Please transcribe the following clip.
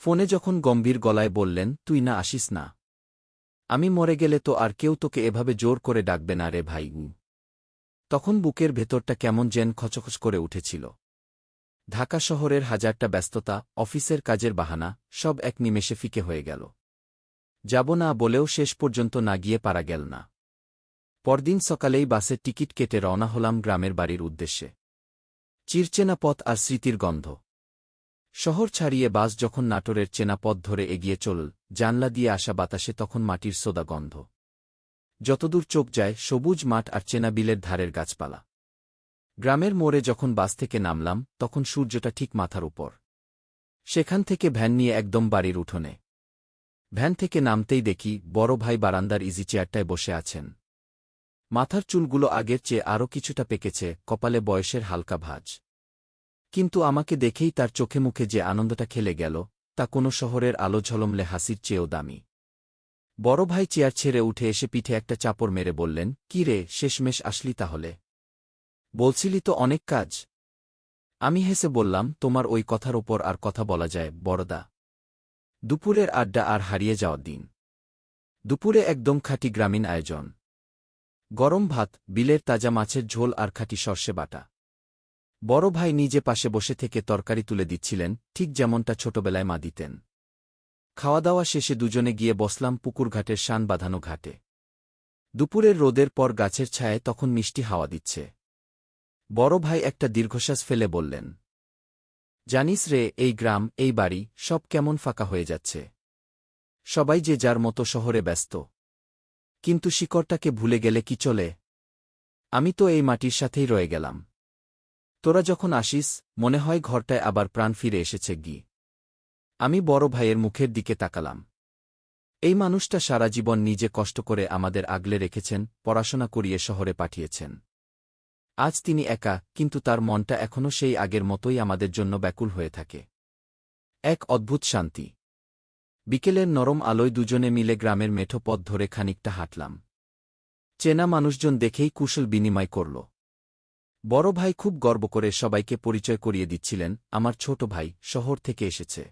ফোনে যখন গম্ভীর গলায় বললেন, তুই না আসিস না? আমি মরে গেলে তো আর কেউ তোকে এভাবে জোর করে ডাকবে না রে ভাই। তখন বুকের ভেতরটা কেমন যেন খচখচ করে উঠেছিল। ঢাকা শহরের হাজারটা ব্যস্ততা, অফিসের কাজের বাহানা, সব এক নিমেষে ফিকে হয়ে গেল। যাব না বলেও শেষ পর্যন্ত না গিয়ে পারা গেল না। পরদিন সকালেই বাসের টিকিট কেটে রওনা হলাম গ্রামের বাড়ির উদ্দেশ্যে। চিরচেনা পথ আর স্মৃতির গন্ধ। শহর ছাড়িয়ে বাস যখন নাটোরের চেনা পথ ধরে এগিয়ে চলল, জানলা দিয়ে আসা বাতাসে তখন মাটির সোদা গন্ধ। যতদূর চোখ যায় সবুজ মাঠ আর চেনা বিলের ধারের গাছপালা। গ্রামের মোড়ে যখন বাস থেকে নামলাম তখন সূর্যটা ঠিক মাথার উপর। সেখান থেকে ভ্যান নিয়ে একদম বাড়ির উঠোনে। ভ্যান থেকে নামতেই দেখি বড় ভাই বারান্দার ইজি চেয়ারটায় বসে আছেন। মাথার চুলগুলো আগের চেয়ে আরও কিছুটা পেকেছে, কপালে বয়সের হালকা ভাঁজ। কিন্তু আমাকে দেখেই তার চোখে মুখে যে আনন্দটা খেলে গেল, তা কোনো শহরের আলো ঝলমলে হাসির চেয়েও দামি। বড় ভাই চেয়ার ছেড়ে উঠে এসে পিঠে একটা চাপড় মেরে বললেন, কি রে, শেষমেশ আসলি তাহলে? বলছিলি তো অনেক কাজ। আমি হেসে বললাম, তোমার ওই কথার ওপর আর কথা বলা যায় বড়দা? দুপুরের আড্ডা আর হারিয়ে যাওয়ার দিন। দুপুরে একদম খাঁটি গ্রামীণ আয়োজন। গরম ভাত, বিলের তাজা মাছের ঝোল আর খাঁটি সর্ষে বাটা। বড় ভাই নিজে পাশে বসে থেকে তরকারি তুলে দিচ্ছিলেন, ঠিক যেমনটা ছোটবেলায় মা দিতেন। খাওয়া দাওয়া শেষে দুজনে গিয়ে বসলাম পুকুরঘাটের শান বাঁধানো ঘাটে। দুপুরের রোদের পর গাছের ছায়ায় তখন মিষ্টি হাওয়া দিচ্ছে। বড় ভাই একটা দীর্ঘশ্বাস ফেলে বললেন, জানিস রে, এই গ্রাম, এই বাড়ি, সব কেমন ফাঁকা হয়ে যাচ্ছে। সবাই যে যার মতো শহরে ব্যস্ত। কিন্তু শিকড়টাকে ভুলে গেলে কি চলে? আমি তো এই মাটির সাথেই রয়ে গেলাম। তোরা যখন আসিস মনে হয় ঘরটায় আবার প্রাণ ফিরে এসেছে গি। আমি বড় ভাইয়ের মুখের দিকে তাকালাম। এই মানুষটা সারা জীবন নিজে কষ্ট করে আমাদের আগলে রেখেছেন, পড়াশোনা করিয়ে শহরে পাঠিয়েছেন। আজ তিনি একা, কিন্তু তার মনটা এখনও সেই আগের মতোই আমাদের জন্য ব্যাকুল হয়ে থাকে। এক অদ্ভুত শান্তি। বিকেলের নরম আলোয় দুজনে মিলে গ্রামের মেঠো পথ ধরে খানিকটা হাঁটলাম। চেনা মানুষজন দেখেই কুশল বিনিময় করল। বড় ভাই খুব গর্ব করে সবাইকে পরিচয় করিয়ে দিচ্ছিলেন, আমার ছোট ভাই শহর থেকে এসেছে।